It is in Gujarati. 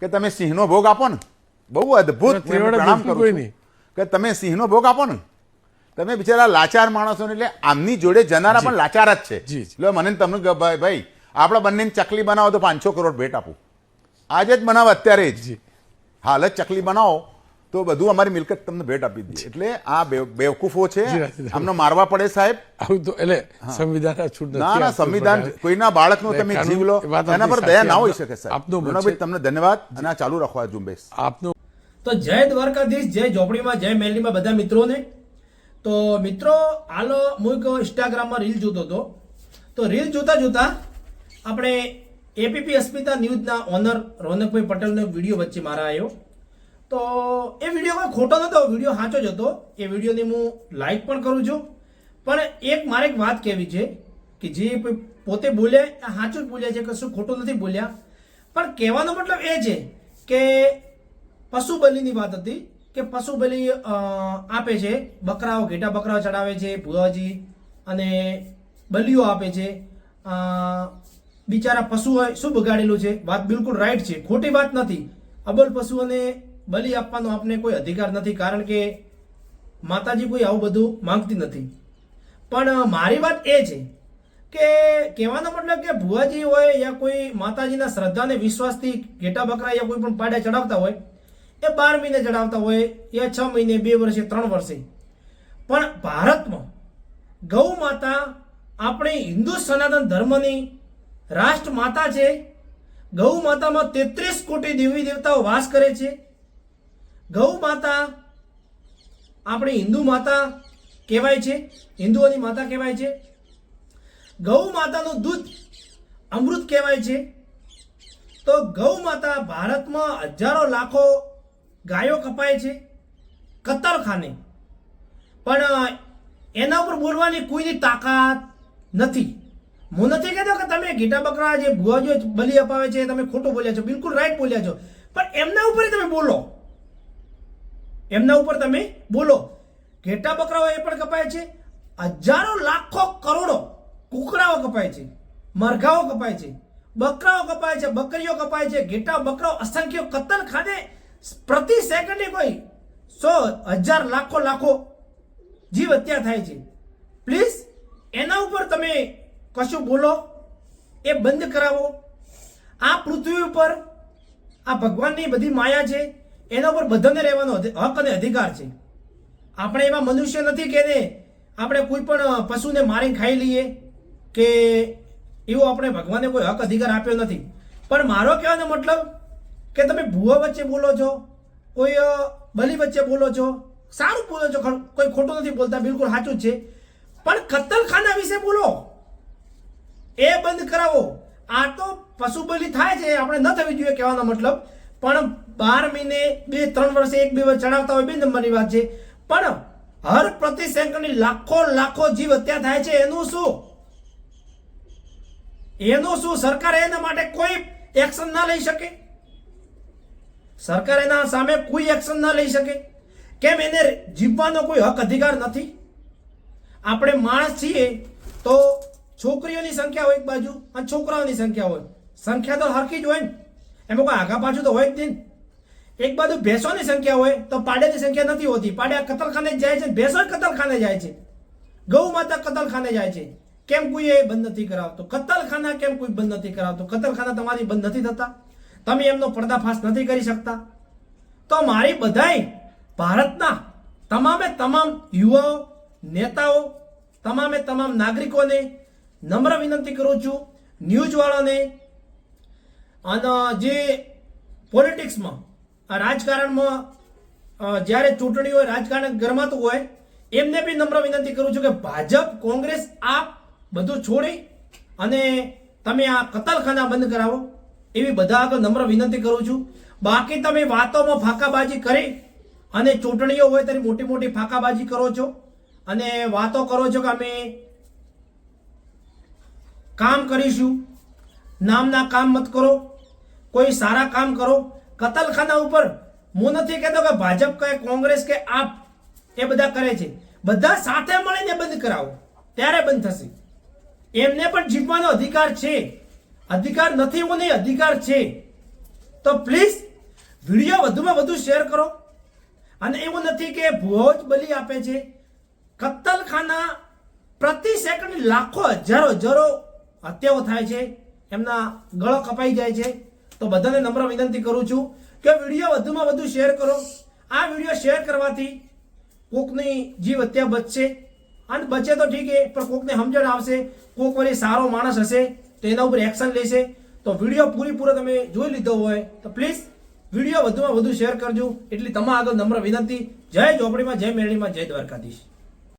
કે તમે સિંહનો ભોગ આપો ને, બહુ અદભુત પ્રણામ કરું છું કે તમે સિંહનો ભોગ આપો ને. તમે બિચારા લાચાર માણસો એટલે આમની જોડે જનારા પણ લાચાર જ છે. એટલે મને તમને ભાઈ આપણે બંને ચકલી બનાવો તો 500 કરોડ ભેટ આપું, આજે જ બનાવો, અત્યારે જ હાલ જ ચકલી બનાવો તો બધું અમારી મિલકત તમને ભેટ આપી દઈએ. એટલે આ બેવકૂફો છે, આમને મારવા પડે સાહેબ. ના ના, સંવિધાન કોઈના બાળકનો તમે જીવ લો એના પર દયા ના હોઈ શકે સાહેબ. તમને ધન્યવાદ અને આ ચાલુ રાખવા ઝુંબેશ આપનો. તો જય દ્વારકાધીશ, જય ઝોપડીમાં, જય મેલડીમાં બધા મિત્રોને. તો મિત્રો હાલ હું એક ઇન્સ્ટાગ્રામમાં રીલ જોતો હતો, તો રીલ જોતા જોતા આપણે એપીપી અસ્મિતા ન્યૂઝના ઓનર રોનકભાઈ પટેલનો વિડીયો વચ્ચે મારા આવ્યો. તો એ વિડીયો કોઈ ખોટો નહોતો, વિડીયો સાચો જ હતો. એ વિડીયોની હું લાઈક પણ કરું છું, પણ મારે એક વાત કહેવી છે કે જે પોતે બોલ્યા એ સાચું જ બોલ્યા છે, કશું ખોટું નથી બોલ્યા. પણ કહેવાનો મતલબ એ છે કે પશુ બલિની વાત હતી કે પશુ બલિ આપે છે, બકરાઓ, ઘેટા બકરાઓ ચડાવે છે ભુવાજી અને બલિઓ આપે છે. બિચારા પશુ હોય શું બગાડેલું છે? વાત બિલકુલ રાઈટ છે, ખોટી વાત નથી. અબોલ પશુઓને બલિ આપવાનો આપને કોઈ અધિકાર નથી, કારણ કે માતાજી કોઈ આવું બધું માંગતી નથી. પણ મારી વાત એ છે કે કહેવાનો મતલબ કે ભુવાજી હોય યા કોઈ માતાજીના શ્રદ્ધા અને વિશ્વાસથી ઘેટા બકરા યા કોઈ પણ પાડ્યા ચડાવતા હોય, એ 12 મહિને ચડાવતા હોય યા 6 મહિને, 2 વર્ષે, 3 વર્ષે. પણ ભારતમાં ગૌ માતા આપણી હિન્દુ સનાતન ધર્મની રાષ્ટ્ર માતા છે. ગૌ માતામાં 33 કોટી દેવી દેવતાઓ વાસ કરે છે. ગૌ માતા આપણી હિન્દુ માતા કહેવાય છે, હિન્દુઓની માતા કહેવાય છે. ગૌ માતાનું દૂધ અમૃત કહેવાય છે. તો ગૌ માતા ભારતમાં હજારો લાખો ગાયો કપાય છે કતલખાને, પણ એના ઉપર બોલવાની કોઈની તાકાત નથી. હું નથી કહેતો કે તમે ઘેટા બકરા જે ભુવાજીઓ બલિ અપાવે છે તમે ખોટું બોલ્યા છો, બિલકુલ રાઈટ બોલ્યા છો. પણ એમના ઉપર તમે બોલો, એમના ઉપર તમે બોલો. ઘેટા બકરાઓ એ પણ કપાય છે, હજારો લાખો કરોડો કુકડાઓ કપાય છે, મરઘાઓ કપાય છે, બકરાઓ કપાય છે, બકરીઓ કપાય છે, ઘેટા બકરાઓ અસંખ્ય કતલખાને પ્રતિ સેકન્ડે કોઈ 100,000 લાખો જીવ હત્યા થાય છે. પ્લીઝ એના ઉપર તમે કશું બોલો, એ બંધ કરાવો. આ પૃથ્વી ઉપર આ ભગવાનની બધી માયા છે, એના ઉપર બધાને રહેવાનો હક અને અધિકાર છે. આપણે એવા મનુષ્ય નથી કે આપણે કોઈ પણ પશુને મારીને ખાઈ લઈએ કે એવો આપણે ભગવાને કોઈ હક અધિકાર આપ્યો નથી. પણ મારો કહેવાનો મતલબ કે તમે ભૂવા વચ્ચે બોલો છો, કોઈ બલિ વચ્ચે બોલો છો, સારું બોલો છો, કોઈ ખોટું નથી બોલતા, બિલકુલ સાચું જ છે. પણ કતલખાના વિશે બોલો, એ બંધ કરાવો. આ તો પશુ બલિ થાય છે, આપણે ન થવી જોઈએ કહેવાનો મતલબ. પણ 12 મહિને, 2-3 વર્ષે, 1-2 વર્ષ ચડાવતા હોય 2 નંબરની વાત છે. પણ હર પ્રતિ સેકન્ડની લાખો જીવ હત્યા થાય છે. એનું શું? સરકાર એના માટે કોઈ એક્શન ના લઈ શકે? સરકાર એના સામે કોઈ એક્શન ના લઈ શકે? કેમ એને જીવવાનો કોઈ હક અધિકાર નથી? આપણે માણસ છીએ તો છોકરીઓની સંખ્યા હોય એક બાજુ અને છોકરાઓની સંખ્યા હોય, સંખ્યા તો હરખી જ હોય ને, એમાં કોઈ આગા પાછું તો હોય જ નહીં. એક બાજુ ભેંસોની સંખ્યા હોય તો પાડ્યાની સંખ્યા નથી હોતી. પાડ્યા કતલખાને જ જાય છે, ભેંસો કતલખાને જાય છે, ગૌ માતા કતલખાને જાય છે. કેમ કોઈ એ બંધ નથી કરાવતો? કતલખાના કેમ કોઈ બંધ નથી કરાવતો? કતલખાના તમારી બંધ નથી થતા? તમે એમનો પર્દાફાશ નથી કરી શકતા? તો મારી બધાય ભારતના તમામ યુવાઓ, નેતાઓ, તમામ નાગરિકોને નમ્ર વિનંતી કરું છું, ન્યૂઝવાળાને અને જે પોલિટિક્સમાં રાજકારણમાં જ્યારે ચૂંટણી હોય, રાજકારણ ગરમાતું હોય, એમને બી નમ્ર વિનંતી કરું છું કે ભાજપ, કોંગ્રેસ આપ બધું છોડી અને તમે આ કતલખાના બંધ કરાવો, એવી બધા આગળ નમ્ર વિનંતી કરું છું. બાકી તમે વાતોમાં ફાંકાબાજી કરી અને ચૂંટણીઓ હોય ત્યારે મોટી ફાંકાબાજી કરો છો અને વાતો કરો છો કે અમે કામ કરીશું. નામના કામ મત કરો, કોઈ સારા કામ કરો. કતલખાના ઉપર હું નથી કહેતો કે ભાજપ કે કોંગ્રેસ કે આપ એ બધા કરે છે, બધા સાથે મળીને બંધ કરાવો, ત્યારે બંધ થશે. એમને પણ જીવવાનો અધિકાર છે, અધિકાર નથી એવું નહીં, અધિકાર છે. તો પ્લીઝ વિડીયો વધુમાં વધુ શેર કરો. અને એવું નથી કે ભુવાઓ જ બલી આપે છે. કત્તલખાના પ્રતિ સેકન્ડ લાખો હજારો હત્યાઓ થાય છે, એમના ગળો કપાઈ જાય છે. તો બધાને નમ્ર વિનંતી કરું છું કે વિડીયો વધુમાં વધુ શેર કરો. આ વિડીયો શેર કરવાથી કોકની જીવ હત્યા બચશે, અને બચે તો ઠીક છે, પણ કોકને સમજણ આવશે, કોક વળી સારો માણસ હશે તો એના ઉપર એક્શન લેશે. તો વિડીયો પૂરો તમે જોઈ લીધો હોય તો પ્લીઝ વિડીયો વધુમાં વધુ શેર કરજો. એટલી તમારા આગળ નમ્ર વિનંતી. જય ઝોપડીમાં, જય મેરડીમાં, જય દ્વારકાધીશ.